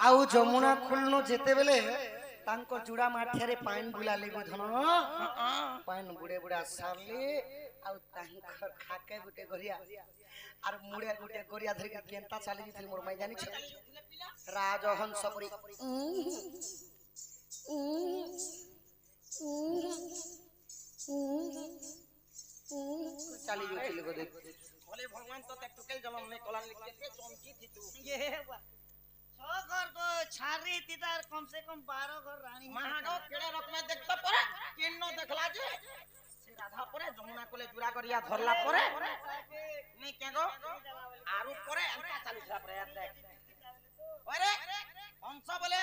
ଆଉ ଯମୁନା ଖୁଲନୁ ଯେତେବେଳେ ତାଙ୍କ ଜୁଡ଼ା ମାଠିଆରେ ପାଣି ବୁଲାଲେ ବୁଧନ ପାଣି ବୁଡେ ବୁଡା ସାରଲେ ଆଉ ତାଙ୍କର ଖାକେ ଗୋଟେ ଗରିଆ ଆର ମୁଡେ ଗୋଟେ ଗରିଆ ଧରିକି କେନ୍ତା ଚାଲି ଯାଇଥିଲେ ମୋର ମାଇ ଜାଣିଛ ରାଜହଂସ ପରି ଚାଲି ଯାଇଥିଲେ ବୋଧେ बोले भगवान तो ते टुकेल जलम नहीं कला लिखे चमकी थी तू ये बा 6 घर को छारी तीतार कम से कम 12 घर रानी महागो केड़े रक में देखता परे किन्नो देखला जे से राधा परे जमुना कोले जुरा करिया धरला परे नहीं केगो आरु परे अंता चालीसला परे देख अरे हंस बोले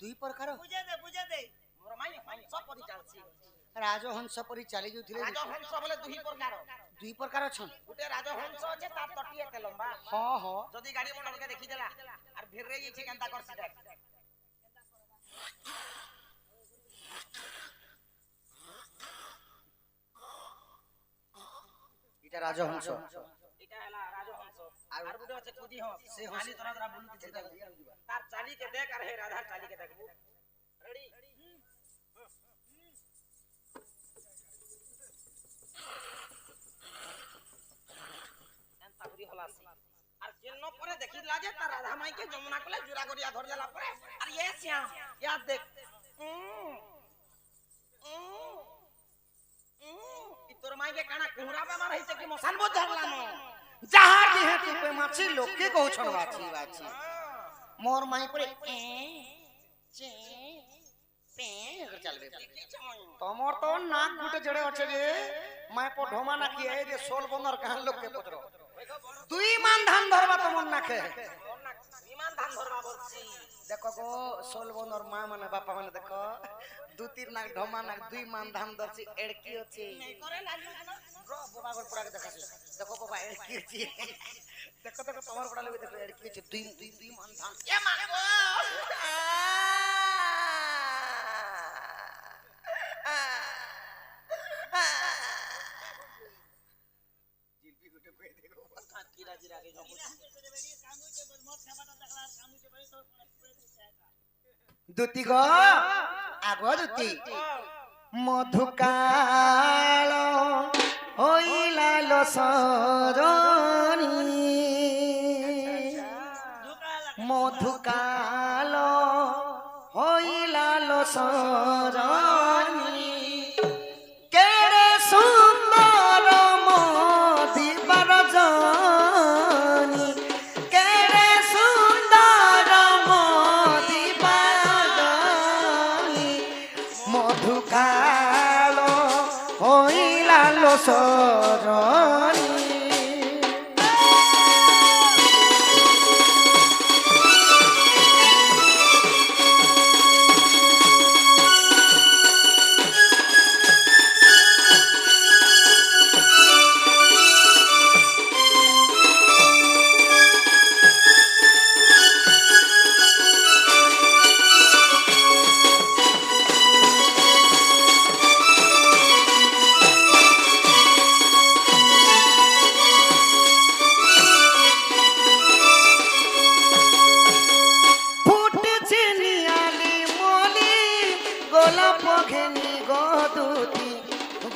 दुई प्रकार बुझे दे मोर माई हंस परी चालसी राजहंस परी चाली जाउथिले राजहंस बोले दुई प्रकार छन गुटे राजहंस আছে তার তটি এতে লম্বা हां हां যদি গাড়ি মোটর কে দেখি দেলা আর ভিড়রে গিয়েছে কেনতা করছি দেখ এটা রাজহংস এটা হলা রাজহংস আর গুटे আছে কুদি হস সে হালি তরা তরা বুলুতে তার চালি কে দেখ আর হে রাধার চালি কে দেখবু রেডি তাগুরি হলাসি আর কেন পরে দেখিলা যে তার রাধা মাই কে যমুনা কোলে জুরা করিয়া ধর দেলা পরে আর ये শ্যাম ইয়া দেখ ই তোর মাই কে কানা কুহরা বেমার হইছে কি মশান বোধ ধরলাম যাহার দেহে টিপে মাছি লোকে কହୁছন বাছি বাছি মোর মাই পরে চে পে कर चलबे तमर तो नाक गुटे जड़े আছে रे माय पो ढोमा ना की ए जे सोल बंदर कान लोग के पत्रो दुई मान धान धरबा तमन नाखे विमान धान धरबा बोलছি देखो गो सोल बंदर मा माने बापा माने देखो दु तीन नाक ढोमा नाक दुई मान धान धरছি एड़की ଅଛି करे लालू ब्रो बाबा गोल पुरा के देखाছি देखो बाबा एड़की ଅଛି देखो देखो तमर पड़ा लगे देखो एड़की ଅଛି दुई मान धान ए मा गो जिलबी गुटे पे देखो कीरा जीरा के जो दुती गो आगो दुती मधुकाल होइला लो सजनी मधुकाल होइला लो सजनी केरे सुंदर मदिबार जनी केरे सुंदर मदिबार जनी मधुकाल होइला लो सजनी গোলাপ ঘেনি গদুতি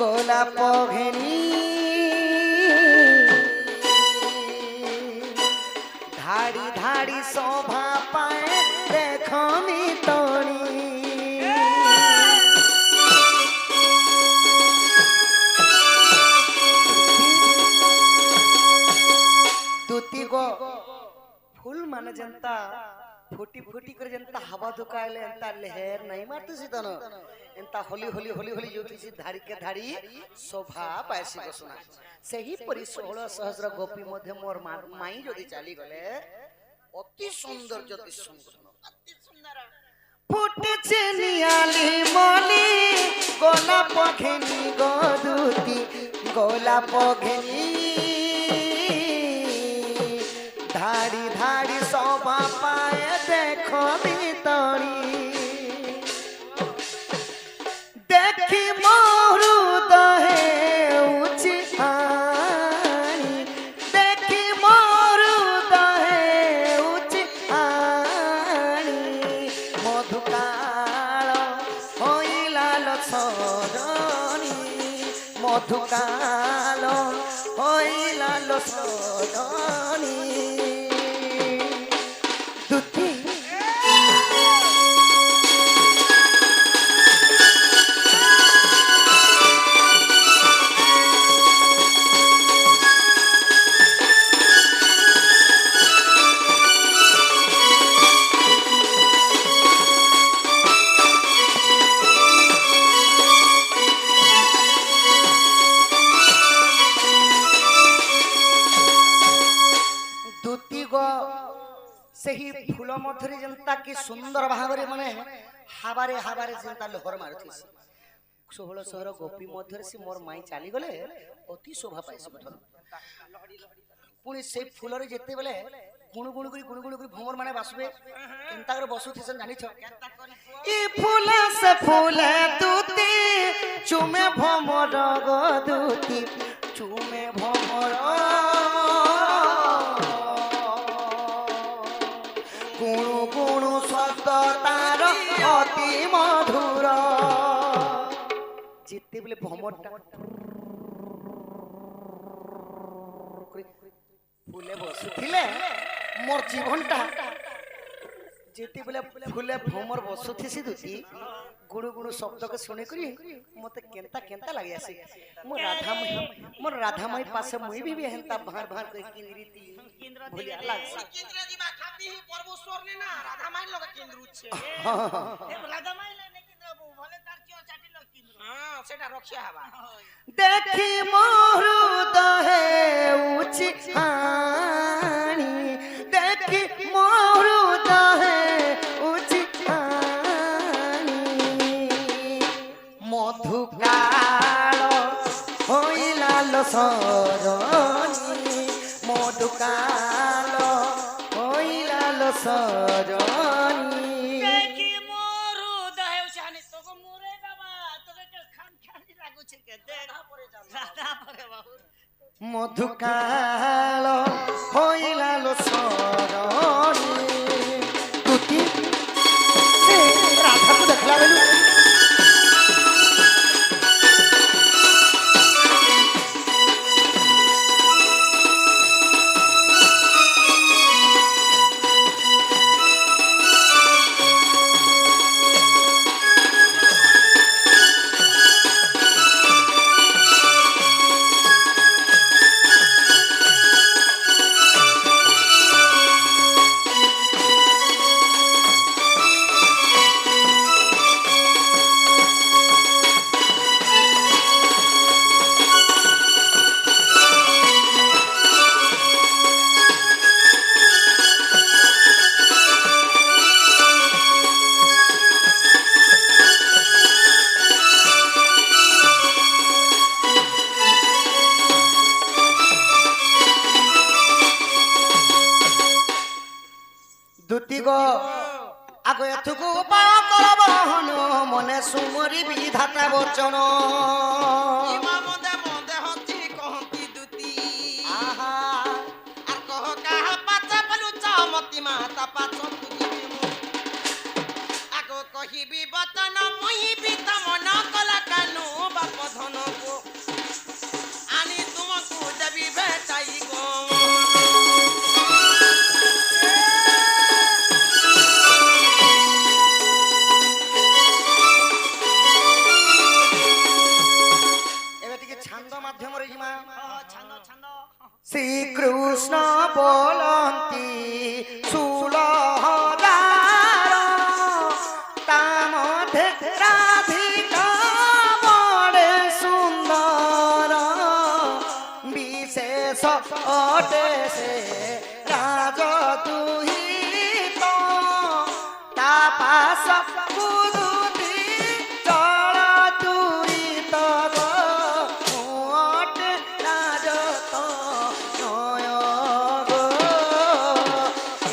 গোলাপ ঘেনি ধাড়ি ধাড়ি শোভা পায় দেখমি তণি দুতি গো ফুল মানে যেন্তা ফুটি ফুটি করে যেন্তা হাওয়া ঢুকাইলে এন্তা লহের নাই মারতেছি তন এন্তা হলি হলি হলি হলি যোতিছি ধারিকে ধারি শোভা পাইছি বসনা সেই পরি 16 সহস্র গোপী মধ্যে মোর মাই যদি চালি গলে অতি সুন্দর জ্যোতি সুন্দর অতি সুন্দর ফুটেছে নিয়ালি মলি গোলাপ ঘেনি গদুতি গোলাপ ঘেনি ধাড়ি ধাড়ি শোভা পায় দেখো ভিতরি দেখি মোরু দহে উচি আনি দেখি মোরু দহে উচি আনি মধুকাল হইলা লছরণী মধুকাল হইলা লছরণী দুতি ସେହି ଫୁଲ ମଧ୍ୟରେ ଯେନ୍ତା କି ସୁନ୍ଦର ଭାବରେ ମାନେ ହାବାରେ ହାବାରେ ଯେନ୍ତା ଲହର ମାରୁଥିସି 1600 ଗୋପୀ ମଧ୍ୟରେ ସେ ମୋର ମାଇ ଚାଲିଗଲେ ଅତି ଶୋଭା ପାଇସି ପୁଣି ସେଇ ଫୁଲରେ ଯେତେବେଳେ ଗୁଣୁ ଗୁଣୁ କରି ଭ୍ରମର ମାନେ ବାସିବେ କେନ୍ତା କରି ବସୁଥିସନ୍ ଜାଣିଛ ଇ ଫୁଲ ସେ ଫୁଲ ତୁତି ଚୁମେ ଭ୍ରମର ଗଦୁତି ଚୁମେ ଭ୍ରମର গুণু গুণু শব্দ তার অতি মধুর যেতেবেলে ভ্রমরটা ফুলে বসুଥିଲେ মোর জীবনটা যেতেবেলে ফুলে ভ্রমর বসুথিসি দুতি গুণু গুণু শব্দকে শুনে করি মতে কেনতা কেনতা লাগি আসে মোর রাধামাই পাশে মুই भी হেনতা ভার ভার কই কিনরিতি ভুলিয়া লাগছে কেন্দ্র দিবা খাতি পরমেশ্বর নে না রাধা মাই লগে কেন্দ্র উচ্ছে এ রাধা মাইলে নে কেন্দ্র বলে তার কি চাটি লগ কেন্দ্র হ্যাঁ সেটা রক্ষা হবা দেখি মোরু দহে উচি আনি দেখি মোরু দহে উচি আনি মধুকাল হইলা লসরণী মধুকাল হইলা লসরণী দেখি মোরু দহে উছানি তোকে মুরে বাবা তোকে খান খানি লাগুছে কে দেখ রাধা পরে বাবু মধুকাল হইলা লসরণী তুতি সে রাধাକୁ ଦେଖିଲା ବେଲୁ আগ এথুকু উপায় করব হন মনে সুমরি বিধাতা বচন ইমা মদে মদে হতি কহতি দুতি আহা আর কহ কাহা পাচা বলু চামতি মাতা পাচ তুলি আগ কহিবি বচন মুহিবি তমন কলা কানু বাপ ধনকু আনি তুমকু দেবি ভেটাই গো মাধ্যমরে জিমা ছান্দ ছান্দ শ্রীকৃষ্ণ बोलती सुलहदार ता मध्य राधिका बड़े सुंदर विशेष अटे से राज दुहित ता पास कुरुति जल दुरित अटे राजत नय गो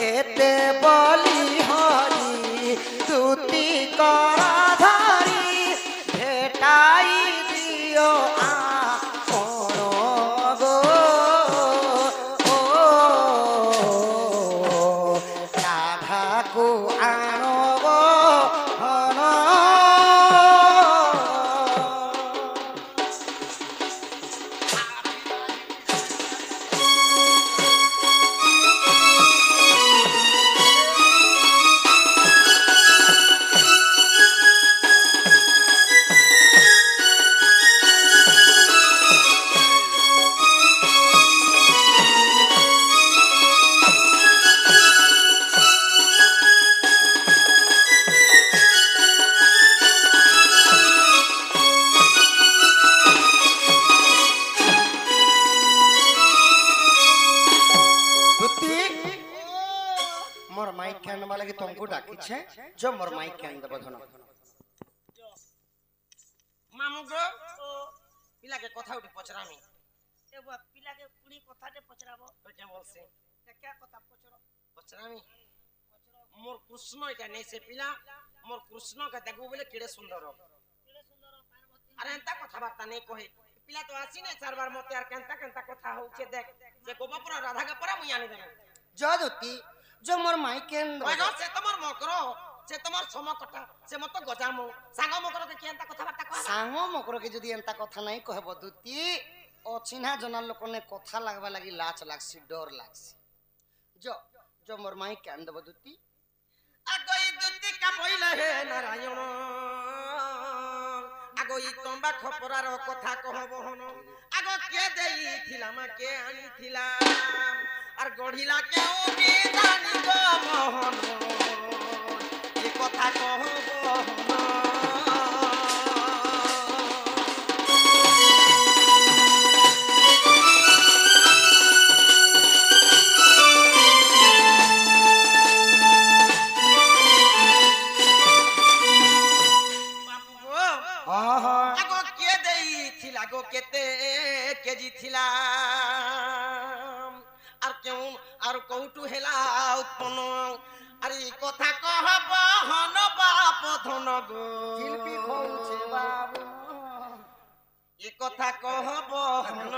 एते बलि हरि दुति कराधारी भेटाई दियो आपण गो ओ राधा को आनो गो हन मोर माइक के आनवा लगी तुमको डाकी छे जो मोर माइक के अंदर बधन मामू गो पिला के कथा उठी पचरामी एबा पिला के कुड़ी कथाटे पचराबो तो क्या बोलसे क्या कथा पचरो पचरामी मोर कृष्ण इटा नहीं से पिला मोर कृष्ण का देखो बोले केड़े सुंदर केड़े सुंदर पार्वती अरे एंता कथा बार्ता नहीं कहे पिला तो आसी नहीं चार बार मते यार केंता केंता कथा होचे देख जे गोपापुर राधा का परा मुयानी देना जदुती जो मोर माइक के अंदर ओए गो से तमर मकरो से तमर समकटा से मत गजामो सांग मकरो के केंता कथा बार्ता कह सांगो मकर के जदी एंता कथा नहीं कहबो दुती अचिन्हा जना लोक ने कथा लागबा लगी लाच लागसी डर लागसी जो जो मोर माइक के अंदर दुती আগই দুতি কা বইলে হে নারায়ণ আগই তম্বা খপরার কথা কহব হন আগ কে দেইছিলাম কে আনিছিলাম আর গড়িলা কে ও বিদানি গো মোহন এ কথা কহব হন আগো কে দেইছিল আগো কেতে কেজি ছিলাম আর কেউ আর কৌটু হেলা উৎপন্ন আর এই কথা কহব হন বাপ ধন গো শিল্পী খৌছে বাবু এ কথা কহব হন